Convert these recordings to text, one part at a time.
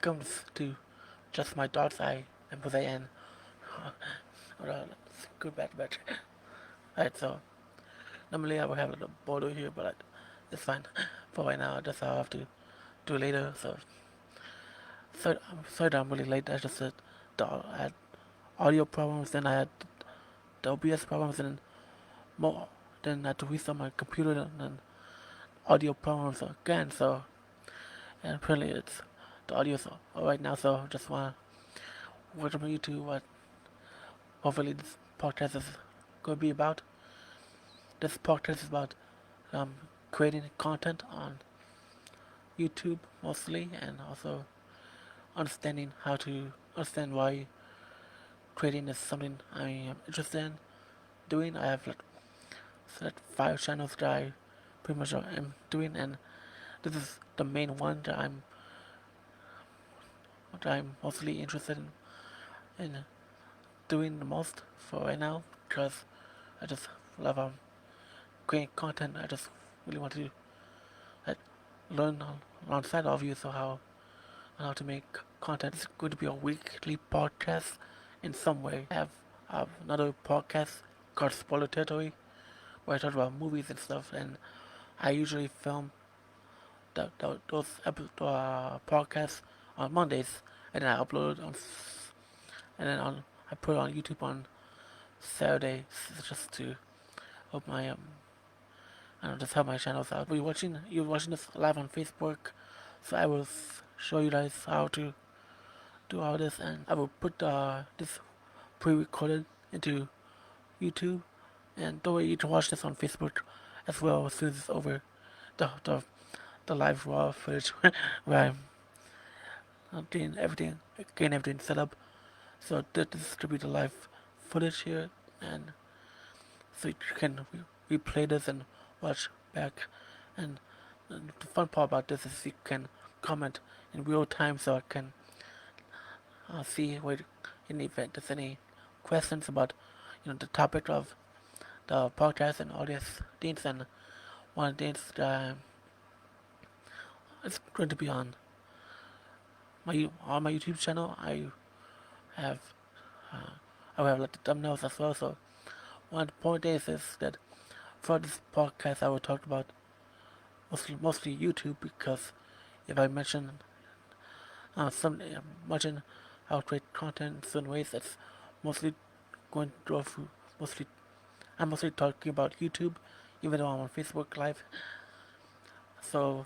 welcome to Just My Thoughts. I am Jose and let's go back to back. Alright, so normally I would have a border here, but it's fine. For right now, that's how I have to do later. So I'm sorry that I'm really late. I just I had audio problems, then I had the OBS problems, and more. Then I had to restart my computer, and then audio problems again. So and apparently it's the audio's alright now. So I just wanna welcome you to what hopefully this podcast is going to be about. This podcast is about um, creating content on YouTube mostly, and also understanding how to understand why creating is something I am interested in doing. I have like 5 channels that I pretty much am doing, and this is the main one that I'm mostly interested in doing the most for right now because I just love creating content. I just really want to like, learn alongside of you so how to make content. It's going to be a weekly podcast in some way. I have another podcast called Spoiler Territory where I talk about movies and stuff, and I usually film those podcasts on Mondays, and then I upload on, and then I put it on YouTube on Saturday just to help my I don't know, just help my channels out. You're watching this live on Facebook, so I will show you guys how to do all this, and I will put this pre-recorded into YouTube, and don't worry, you can watch this on Facebook as well as soon as it's over. The the, the live raw footage where I'm getting everything set up. So this is to be the live footage here, and so you can replay this and watch back. And the fun part about this is you can comment in real time, so I can see what in the event there's any questions about the topic of the podcast and all these things. And one of the things that it's going to be on my YouTube channel. Have uh, I will have like the thumbnails as well. So one of the point is that for this podcast I will talk about mostly YouTube, because if I mention mention how to create content in certain ways, it's mostly going to go through mostly I'm mostly talking about YouTube, even though I'm on Facebook Live. So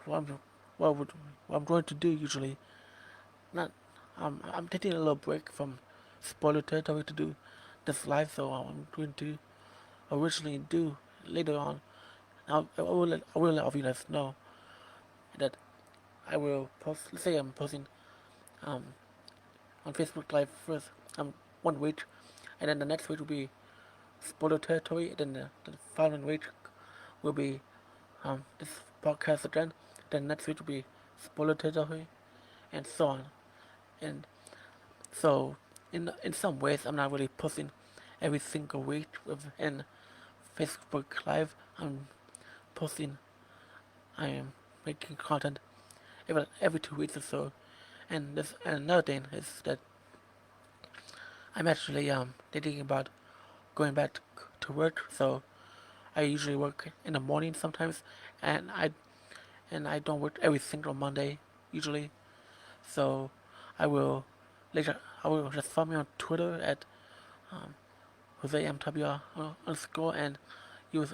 what I'm, what, would, what I'm going to do usually, not I'm taking a little break from spoiler territory to do this live. So I'm going to originally do later on. I will let all of you guys know that I will post. Let's say I'm posting um, on Facebook Live first, 1 week, and then the next week will be spoiler territory. And then the following week will be this podcast again. Then next week will be spoiler territory, and so on. And so, in some ways, I'm not really posting every single week within Facebook Live. Posting. I am making content every 2 weeks or so. And another thing is that I'm actually thinking about going back to work. So I usually work in the morning sometimes, and I don't work every single Monday usually. So I will later I will just follow me on Twitter at um, JoseMWR underscore, and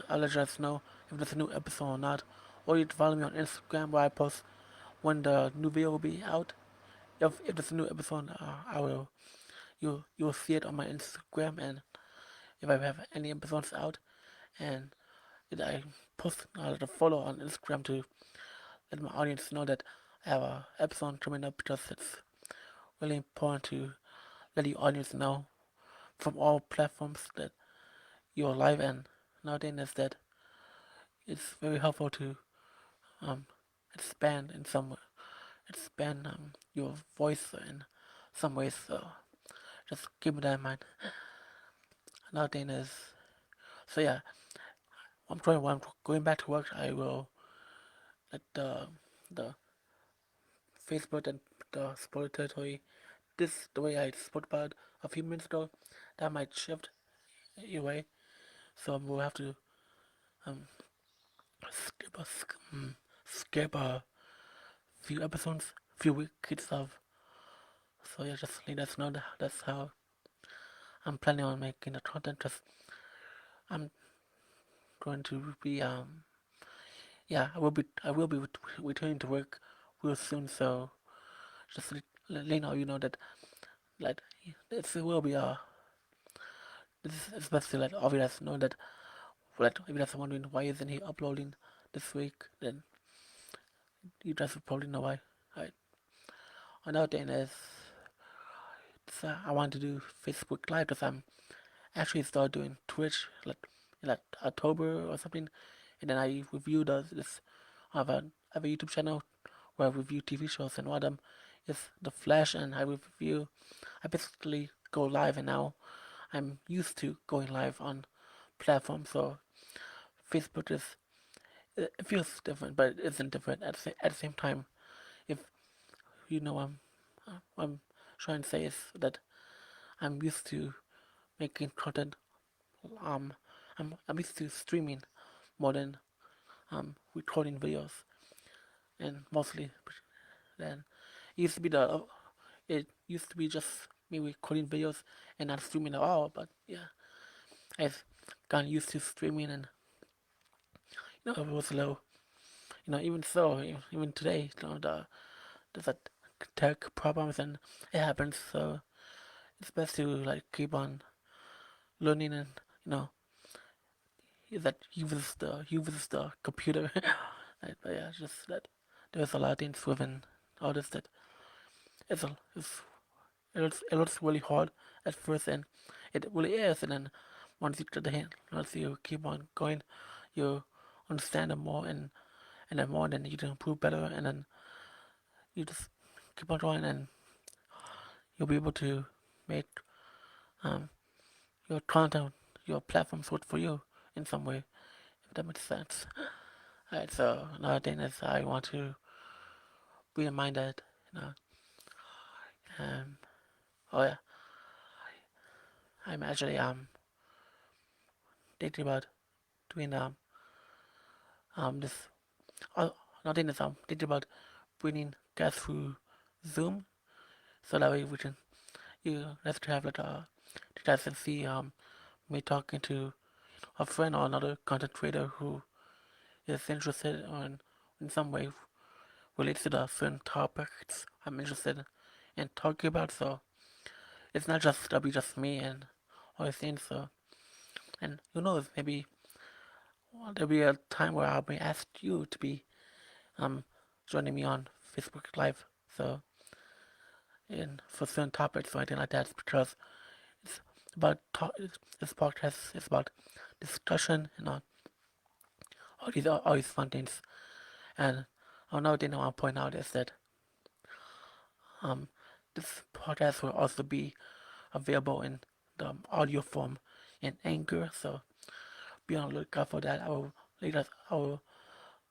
I'll let you guys know if there's a new episode or not. Or you can follow me on Instagram where I post when the new video will be out. If there's a new episode, I will you'll see it on my Instagram, and if I have any episodes out, and I post the photo on Instagram to let my audience know that I have a episode coming up, because it's really important to let the audience know from all platforms that you're live. And another thing is that it's very helpful to um, expand in some expand your voice in some ways. So just keep that in mind. Another thing is, so yeah, when I'm going back to work, I will let the Facebook and the spoiler territory. This the way I spoke about a few minutes ago. That might shift anyway. So we'll have to um skip a skip a few episodes, few weeks of. So yeah, just let us know that that's how I'm planning on making the content. Cause I'm going to be yeah, I will be returning to work real soon. So just let know, you know, that like it will be this is especially like obvious know that like if you're wondering why isn't he uploading this week, then you guys will probably know why. Right. Another thing is I want to do Facebook Live because I'm actually started doing Twitch like October or something, and then I review this. I have a YouTube channel where I review TV shows, and one of them is The Flash, and I basically go live, and now I'm used to going live on platforms. So Facebook it feels different, but it isn't different at the same time. If you know what I'm trying to say is that I'm used to making content. Um, I'm used to streaming more than recording videos, and mostly then it used to be just me recording videos and not streaming at all. But yeah, I've gotten used to streaming, and it was low. Even so, even today, there's a tech problems and it happens. So it's best to like keep on learning and you know that uses the computer. Right, but yeah, just that there's a lot of things within all this that it's a, it's it looks really hard at first, and it really is. And then once you get the hang, once you keep on going, you understand it more, and then more, and then you can improve better, and then you just keep on going, and you'll be able to make um, your content, your platforms work for you in some way, if that makes sense. Alright, so another thing is I want to be reminded, you know, um, oh yeah, I'm actually thinking about doing this. Oh, another thing is thinking about bringing guests through Zoom, so that way we can let's have like you guys can see me talking to a friend or another content creator who is interested in some way relates to the certain topics I'm interested in talking about. So it's not just that'll be just me and all these things. So and who knows, maybe there'll be a time where I'll be asked you to be um joining me on Facebook Live. So in for certain topics or anything like that, because it's about this podcast is about discussion and all these fun things. And another thing I want to point out is that um this podcast will also be available in the audio form in Anchor. So be on the lookout for that. I will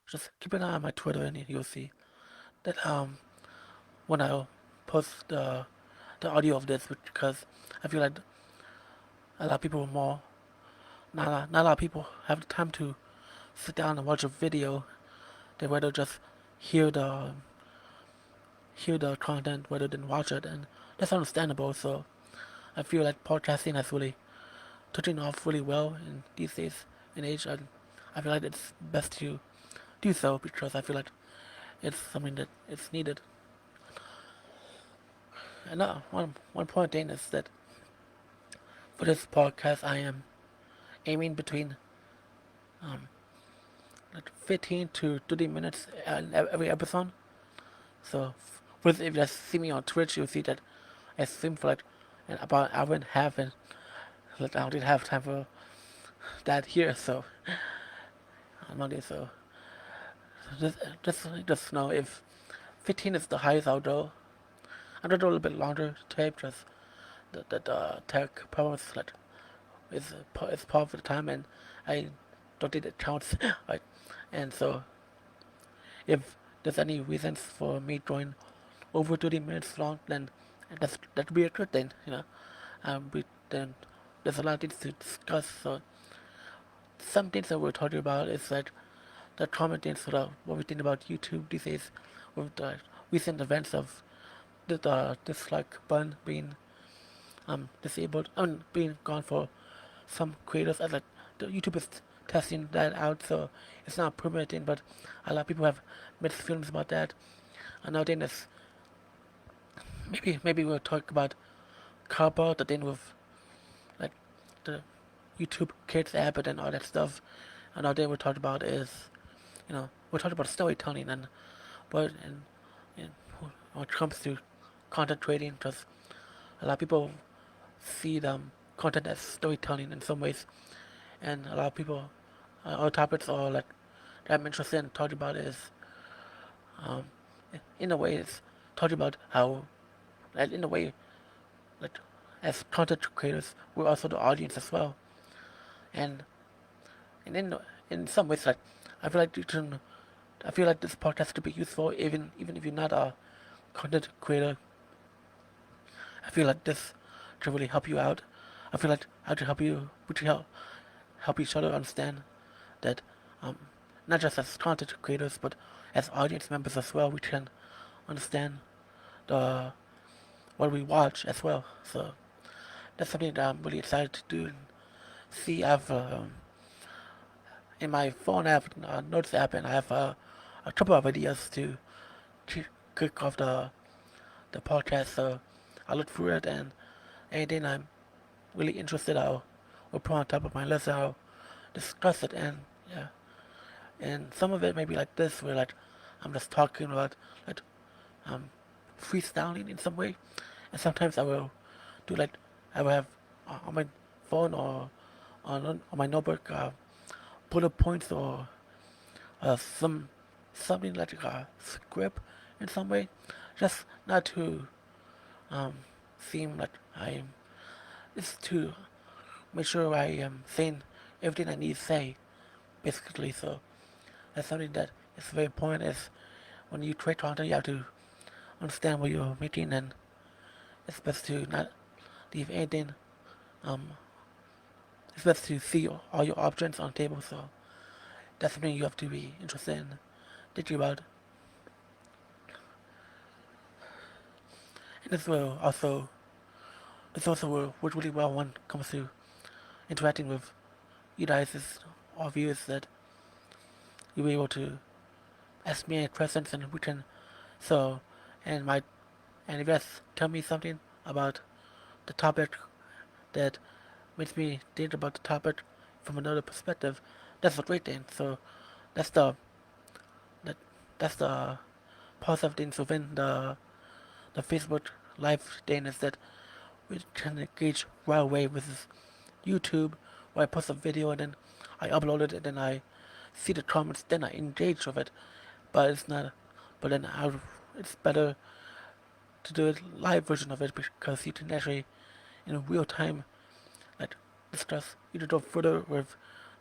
just keep an eye on my Twitter, and you'll see that when I post the audio of this, because I feel like a lot of people more not a lot of people have the time to sit down and watch a video. They rather just hear the hear the content rather than watch it, and that's understandable. So I feel like podcasting has really taken off really well in these days and age, and I feel like it's best to do so because I feel like it's something that it's needed. And one point thing is that for this podcast, I am aiming between um, like 15 to 30 minutes in every episode. So, if you guys see me on Twitch, you'll see that I stream for like about an hour and a half, and like I don't have time for that here. So, I'm not there. So, just know if 15 is the highest I'll go. I'm gonna go a little bit longer today because the tech problems like is part of the time, and I don't think it counts. Right, and so if there's any reasons for me going over 30 minutes long, then that'd be a good thing, you know. Then there's a lot of things to discuss. So some things that we're talking about is that the common things sort of what we think about YouTube these days, with the recent events of the dislike button being disabled, being gone for some creators, as like the YouTube is testing that out, so it's not permanent, but a lot of people have mixed feelings about that. Another thing is maybe we'll talk about Carpa, the thing with like the YouTube Kids app and all that stuff. Another thing we'll talk about is, we're talking about storytelling and what and when it comes to content creating, because a lot of people see the content as storytelling in some ways, and a lot of people, other topics are like that I'm interested in talking about is, um, in a way, it's talking about how, like, in a way, like, as content creators, we're also the audience as well, and in some ways, like, I feel like you can, I feel like this podcast could be useful even if you're not a content creator. I feel like this can really help you out. I feel like I can help you, we can help each other understand that, um, not just as content creators, but as audience members as well, we can understand the what we watch as well. So that's something that I'm really excited to do. And see, I've in my phone, I have a notes app, and I have a couple of ideas to kick off the podcast. So I look through it, and anything I'm really interested, will put on top of my list. And I'll discuss it, and yeah, and some of it may be like this, where like I'm just talking about like um freestyling in some way, and sometimes I will do like I will have on my phone or on my notebook bullet points or something like a script in some way, just not to um, seem like I'm. It's to make sure I am saying everything I need to say, basically. So that's something that is very important. Is when you create content, you have to understand what you're making, and it's best to not leave anything. Um, it's best to see all your options on the table. So that's something you have to be interested in thinking about. And this also will work really well when it comes to interacting with you guys or viewers, that you'll be able to ask me any questions, and we can so and my and if you guys tell me something about the topic that makes me think about the topic from another perspective, that's a great thing. So that's the that that's the positive things within the Facebook live thing, is that we can engage right away with YouTube, where I post a video and then I upload it and then I see the comments, then I engage with it. But it's not. But then it's better to do a live version of it, because you can actually, in real time, like discuss, you can go further with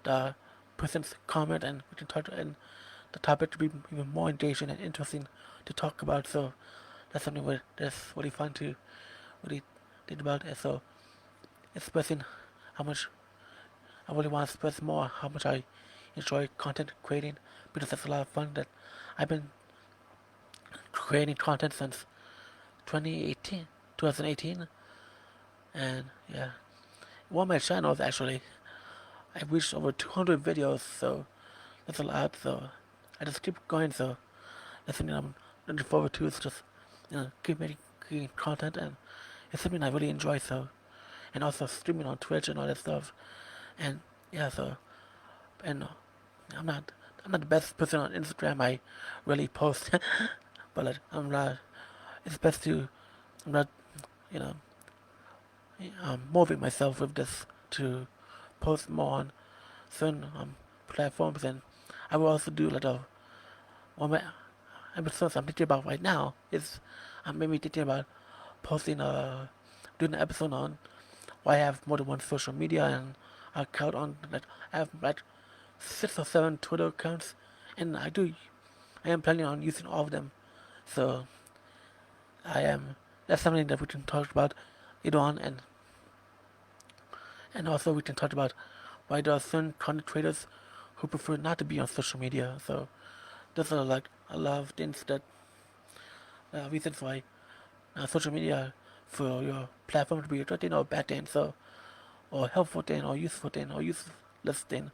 the person's comment, and we can talk, and the topic to be even more engaging and interesting to talk about. So that's something that's really fun to really think about. And so expressing how much I really want to express more how much I enjoy content creating, because that's a lot of fun. That I've been creating content since 2018, 2018, and yeah, one of my channels actually I reached over 200 videos, so that's a lot. So I just keep going. So that's something I'm looking forward to. Is just keep making content, and it's something I really enjoy. So, and also streaming on Twitch and all that stuff. And yeah, so and I'm not I'm not the best person on Instagram. I really post, but like, I'm not. It's best to I'm not you know moving myself with this to post more on certain platforms, and I will also do like a one of my episodes I'm thinking about right now is I'm maybe thinking about posting doing an episode on why I have more than one social media and account on, like, I have like 6 or 7 Twitter accounts, and I am planning on using all of them. So I am that's something that we can talk about later on, and also we can talk about why there are certain content creators who prefer not to be on social media. So there's like a lot of things that reasons why social media for your platform to be a good thing or a bad thing. So or helpful thing or useful thing or useless thing.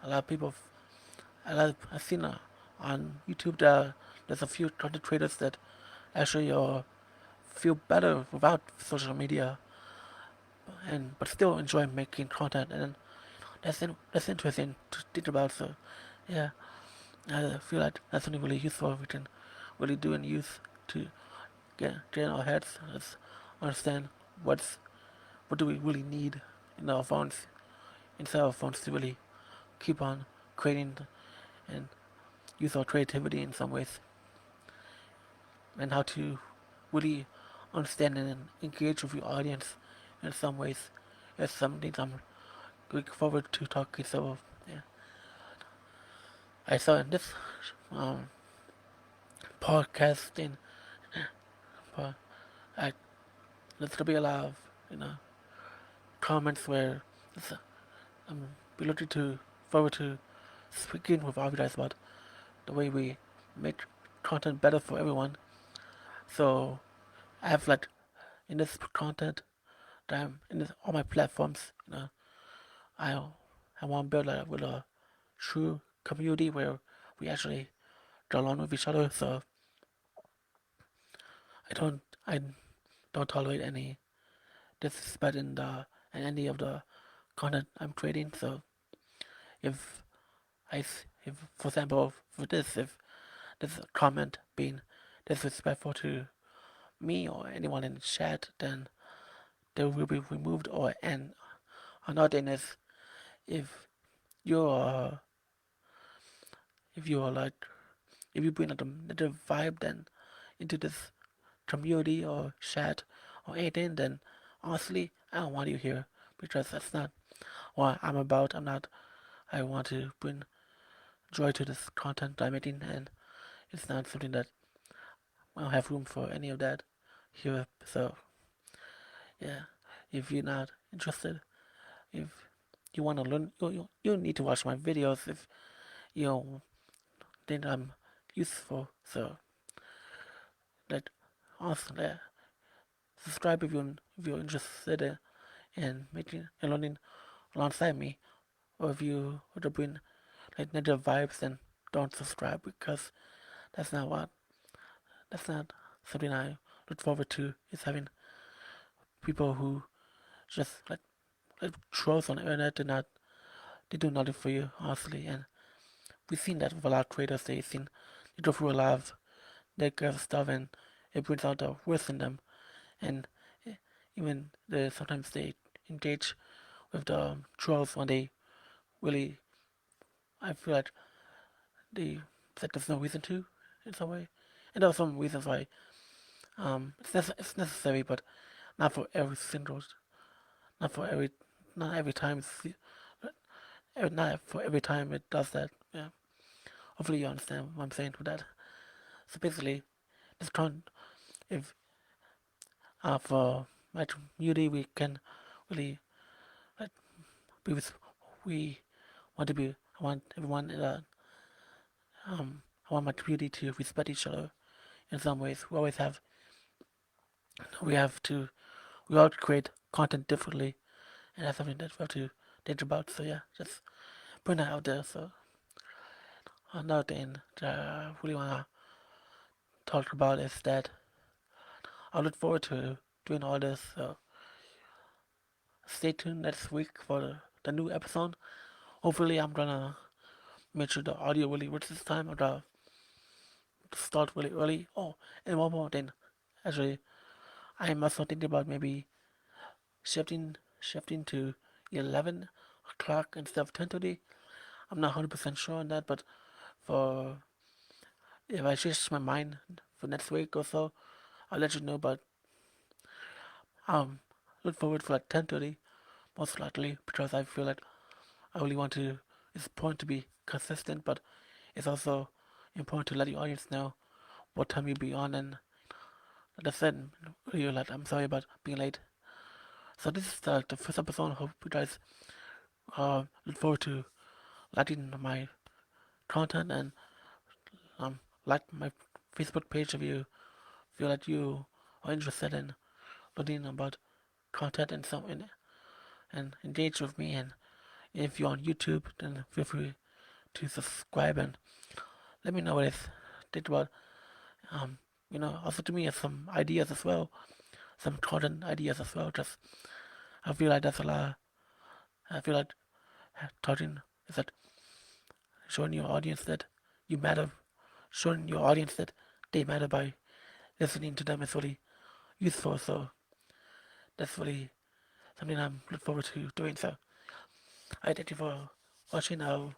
A lot of people, I've seen on YouTube that there's a few content creators that actually feel better without social media and but still enjoy making content, and that's interesting to think about. So yeah, I feel like that's something really useful we can really do and use to get in our heads. Let's understand what's what do we really need in our phones inside our phones to really keep on creating and use our creativity in some ways, and how to really understand and engage with your audience in some ways. It's something I'm looking forward to talking. So yeah, I saw in this um, podcasting, uh, I, there's gonna be a lot of comments where I'm be looking to forward to speaking with you guys about the way we make content better for everyone. So I have like in this content that I'm in this, all my platforms, I I want to build with a true community where we actually get along with each other. So I don't tolerate any disrespect in any of the content I'm creating. So if if for example for this if there's a comment being disrespectful to me or anyone in the chat, then they will be removed. Or and another thing is if you're if you're like if you bring a negative vibe then into this community or chat or anything, then honestly I don't want you here because that's not what I'm about. I want to bring joy to this content I'm making, and it's not something that I don't have room for any of that here. So yeah, if you're not interested, if you want to learn, you need to watch my videos if you don't think I'm useful. So that also yeah, subscribe if you're interested in making and learning alongside me, or if you want to bring like negative vibes, then don't subscribe because that's not what that's not something I look forward to. Is having people who just like trolls on the internet. They do nothing for you honestly, and we've seen that with a lot of creators. They go through a lot of negative stuff, and it brings out the worst in them. And even sometimes they engage with the trolls when they really, I feel like they that there's no reason to in some way. And there are some reasons why it's necessary, but not for every single, not for every, not every time, not for every time it does that. Yeah, hopefully you understand what I'm saying with that. So basically, this con if for my community we can really like be with we want to be. I want everyone I want my community to respect each other in some ways. We have to we all create content differently, and that's something that we have to think about. So yeah, just putting that out there. So another thing that I really wanna talk about is that I look forward to doing all this. So stay tuned next week for the new episode. Hopefully, I'm gonna make sure the audio really works this time. I'm gonna start really early. Oh, and one more thing. Actually, I'm also thinking about maybe shifting to 11 o'clock instead of 10:30. I'm not 100% sure on that, but for if I change my mind for next week or so, I'll let you know. But um, look forward for like 10:30 most likely because I feel like I really want to. It's important to be consistent, but it's also important to let the audience know what time you'll be on, and like I said earlier, like I'm sorry about being late. So this is the first episode. I hope you guys look forward to liking my content and like my Facebook page if you feel that you are interested in learning about content and something and engage with me. And if you're on YouTube, then feel free to subscribe and let me know what it's did about. Um, also to me, some ideas as well, some content ideas as well. Just I feel like that's a lot. I feel like talking is that showing your audience that you matter, showing your audience that they matter by listening to them is really useful. So that's really something I'm looking forward to doing. So I thank you for watching. I'll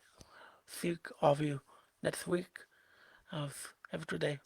see all of you next week. Have a good day.